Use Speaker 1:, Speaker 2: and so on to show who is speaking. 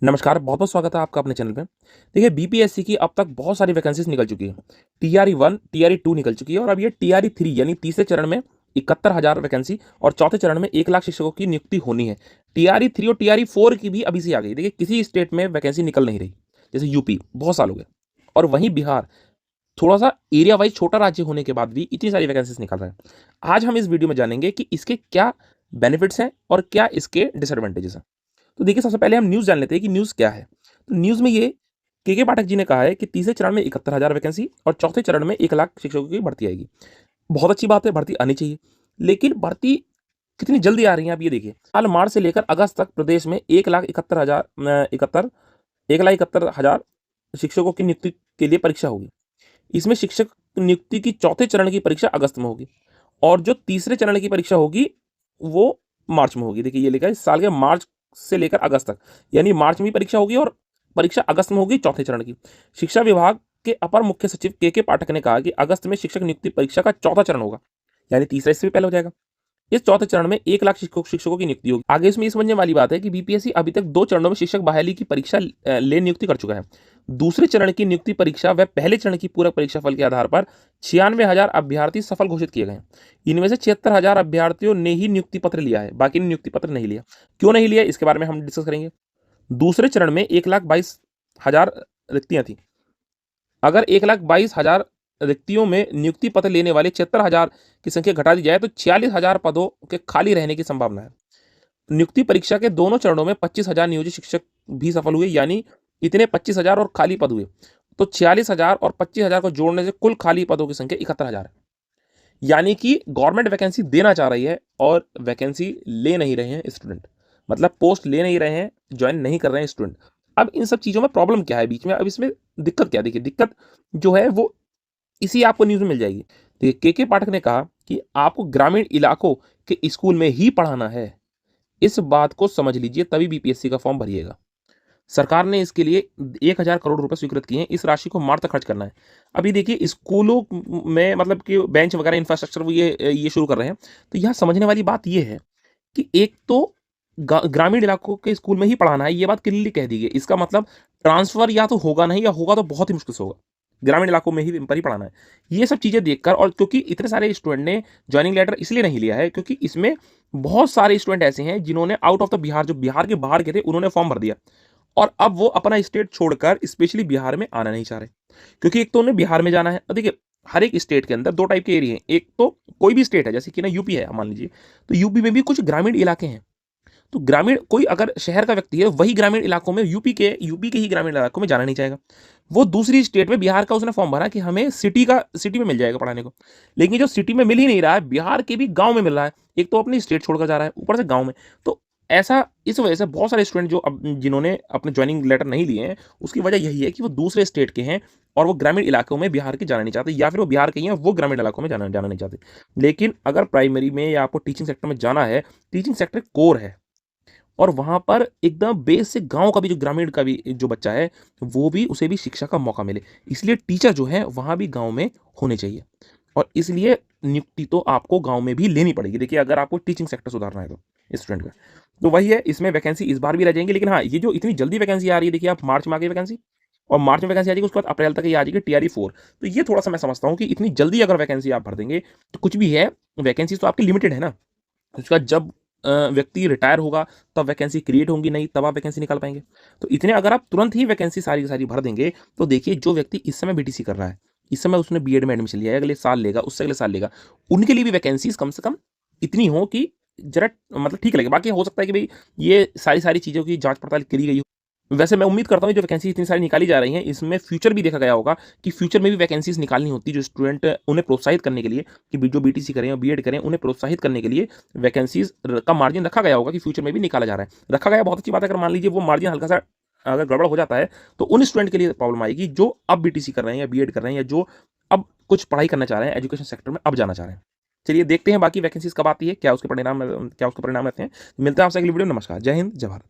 Speaker 1: नमस्कार, बहुत-बहुत स्वागत है आपका अपने चैनल पे। देखिए बीपीएससी की अब तक बहुत सारी वैकेंसीज़ निकल चुकी है। टीआरई 1, टीआरई 2 निकल चुकी है और अब ये टीआरई 3 यानी तीसरे चरण में 71,000 वैकेंसी और चौथे चरण में 1 लाख शिक्षकों की नियुक्ति होनी है। टीआरई 3 और टीआरई 4 की भी अभी से आ गई। देखिए किसी स्टेट में वैकेंसी निकल नहीं रही, जैसे यूपी बहुत साल हो गए और वहीं बिहार थोड़ा-सा एरिया वाइज़ छोटा राज्य होने के बाद भी इतनी सारी वैकेंसीज़ निकल रहा है। आज हम इस वीडियो में जानेंगे कि इसके क्या बेनिफिट्स हैं और क्या इसके डिसएडवांटेजेस हैं। तो देखिए सबसे पहले हम न्यूज़ जान लेते हैं कि न्यूज़ क्या है। तो न्यूज़ में ये के पाठक जी ने कहा है कि तीसरे चरण में 71,000 वैकेंसी और चौथे चरण में 1 लाख शिक्षकों की भर्ती आएगी। बहुत अच्छी बात है, भर्ती आनी चाहिए। लेकिन भर्ती कितनी जल्दी आ रही है आप ये देखिए। साल मार्च से लेकर अगस्त तक प्रदेश में 1,71,000 शिक्षकों की नियुक्ति के लिए परीक्षा होगी। इसमें शिक्षक नियुक्ति की चौथे चरण की परीक्षा अगस्त में होगी और जो तीसरे चरण की परीक्षा होगी वो मार्च में होगी। देखिए ये लिखा है इस साल के मार्च से लेकर अगस्त तक, यानी मार्च में भी परीक्षा होगी और परीक्षा अगस्त में होगी चौथे चरण की। शिक्षा विभाग के अपर मुख्य सचिव के पाठक ने कहा कि अगस्त में शिक्षक नियुक्ति परीक्षा का चौथा चरण होगा, यानी तीसरा इससे भी पहले हो जाएगा। इस चौथे चरण में 1 लाख शिक्षकों की नियुक्ति होगी। आगे इसमें ये समझने वाली बात है कि बीपीएससी अभी तक 2 चरणों में शिक्षक बहाली की परीक्षा ले नियुक्ति कर चुका है। दूसरे चरण की नियुक्ति परीक्षा व पहले चरण की पूरक परीक्षा फल के आधार पर 96,000 अभ्यर्थी सफल घोषित किए गए हैं। इनमें से 76,000 अभ्यर्थियों ने ही नियुक्ति पत्र लिया है, बाकी ने नियुक्ति पत्र नहीं लिया। क्यों नहीं लिया इसके बारे में हम डिस्कस करेंगे। दूसरे चरण में 1,22,000 रिक्तियां थी। अगर 1,22,000 रिक्तियों में नियुक्ति पत्र लेने वाले 76,000 की संख्या घटा दी जाए तो 46,000 पदों के खाली रहने की संभावना है। नियुक्ति परीक्षा के दोनों चरणों में 25,000 नियोजित शिक्षक भी सफल हुए, यानी इतने 25,000 और खाली पद हुए तो 46,000 और 25,000 को जोड़ने से कुल खाली पदों की संख्या 71,000 है। यानी कि गवर्नमेंट वैकेंसी देना चाह रही है और वैकेंसी ले नहीं रहे हैं स्टूडेंट, मतलब पोस्ट ले नहीं रहे हैं, ज्वाइन नहीं कर रहे हैं स्टूडेंट। अब इन सब चीज़ों में प्रॉब्लम क्या है बीच में, अब इसमें दिक्कत क्या है? देखिए दिक्कत जो है वो इसी आपको न्यूज़ में मिल जाएगी। देखिए के पाठक ने कहा कि आपको ग्रामीण इलाकों के स्कूल में ही पढ़ाना है। इस बात को समझ लीजिए तभी बीपीएससी का फॉर्म भरिएगा। सरकार ने इसके लिए 1,000 करोड़ रुपए स्वीकृत किए हैं। इस राशि को मार्च तक खर्च करना है। अभी देखिए स्कूलों में मतलब कि बेंच वगैरह इंफ्रास्ट्रक्चर वो ये शुरू कर रहे हैं। तो यहाँ समझने वाली बात ये है कि एक तो ग्रामीण इलाकों के स्कूल में ही पढ़ाना है, ये बात क्लियरली कह दी गई। इसका मतलब ट्रांसफर या तो होगा नहीं या होगा तो बहुत ही मुश्किल से होगा। ग्रामीण इलाकों में ही पर ही पढ़ाना है। ये सब चीज़ें देखकर और क्योंकि इतने सारे स्टूडेंट ने जॉइनिंग लेटर इसलिए नहीं लिया है क्योंकि इसमें बहुत सारे स्टूडेंट ऐसे हैं जिन्होंने आउट ऑफ द बिहार, जो बिहार के बाहर के थे, उन्होंने फॉर्म भर दिया और अब वो अपना स्टेट छोड़कर स्पेशली बिहार में आना नहीं चाह रहे क्योंकि एक तो उन्हें बिहार में जाना है। और देखिए हर एक स्टेट के अंदर दो टाइप के एरिया हैं। एक तो कोई भी स्टेट है, जैसे कि ना यूपी है मान लीजिए, तो यूपी में भी कुछ ग्रामीण इलाके हैं। तो ग्रामीण कोई अगर शहर का व्यक्ति है वही ग्रामीण इलाकों में यूपी के ही ग्रामीण इलाकों में जाना नहीं चाहेगा। वो दूसरी स्टेट में बिहार का उसने फॉर्म भरा कि हमें सिटी में मिल जाएगा पढ़ाने को, लेकिन जो सिटी में मिल ही नहीं रहा है, बिहार के भी गांव में मिल रहा है। एक तो अपनी स्टेट छोड़कर जा रहा है, ऊपर से गांव में। तो ऐसा इस वजह से बहुत सारे स्टूडेंट जो अब जिन्होंने अपने ज्वाइनिंग लेटर नहीं लिए हैं, उसकी वजह यही है कि वो दूसरे स्टेट के हैं और वो ग्रामीण इलाकों में बिहार के जाना नहीं चाहते, या फिर वो बिहार के ही हैं वो ग्रामीण इलाकों में जाना नहीं चाहते। लेकिन अगर प्राइमरी में या आपको टीचिंग सेक्टर में जाना है, टीचिंग सेक्टर कोर है और वहाँ पर एकदम बेस से गाँव का भी जो ग्रामीण का भी जो बच्चा है, वो भी उसे भी शिक्षा का मौका मिले। इसलिए टीचर जो है वहाँ भी गाँव में होने चाहिए और इसलिए नियुक्ति तो आपको गाँव में भी लेनी पड़ेगी। देखिए अगर आपको टीचिंग सेक्टर सुधारना है तो स्टूडेंट का, तो वही है, इसमें वैकेंसी इस बार भी रह जाएंगी। लेकिन हाँ, ये जो इतनी जल्दी वैकेंसी आ रही है, देखिए आप मार्च में आ गई वैकेंसी और मार्च में वैकेंसी आ जाएगी, उसके बाद अप्रैल तक ये आ जाएगी टीआरई 4। तो ये थोड़ा सा मैं समझता हूँ कि इतनी जल्दी अगर वैकेंसी आप भर देंगे तो कुछ भी है, वैकेंसी तो आपकी लिमिटेड है ना। उसका जब व्यक्ति रिटायर होगा तब वैकेंसी क्रिएट होंगी, नहीं तब आप वैकेंसी निकाल पाएंगे। तो इतने अगर आप तुरंत ही वैकेंसी सारी की सारी भर देंगे तो देखिए जो व्यक्ति इस समय बीटीसी कर रहा है, इस समय उसने बीएड में एडमिशन लिया है, अगले साल लेगा, उससे अगले साल लेगा, उनके लिए भी वैकेंसीज कम से कम इतनी हो कि जरा मतलब ठीक लगे। बाकी हो सकता है कि भाई ये सारी सारी चीज़ों की जांच पड़ताल करी गई हो। वैसे मैं उम्मीद करता हूँ जो वैकेंसी इतनी सारी निकाली जा रही हैं, इसमें फ्यूचर भी देखा गया होगा कि फ्यूचर में भी वैकेंसीज निकालनी होती है, जो स्टूडेंट उन्हें प्रोत्साहित करने के लिए कि जो बीटीसी करें या बीएड करें, उन्हें प्रोत्साहित करने के लिए वैकेंसीज का मार्जिन रखा गया होगा कि फ्यूचर में भी निकाला जा रहा है। रखा गया बहुत अच्छी बात है। अगर मान लीजिए वो मार्जिन हल्का सा अगर गड़बड़ हो जाता है तो उन स्टूडेंट के लिए प्रॉब्लम आएगी जो अब बीटीसी कर रहे हैं या बीएड कर रहे हैं या जो अब कुछ पढ़ाई करना चाह रहे हैं, एजुकेशन सेक्टर में अब जाना चाह रहे हैं। चलिए देखते हैं बाकी वैकेंसीज कब आती है, क्या उसके परिणाम रहते हैं। मिलते हैं आपसे अगली वीडियो। नमस्कार, जय हिंद, जय भारत।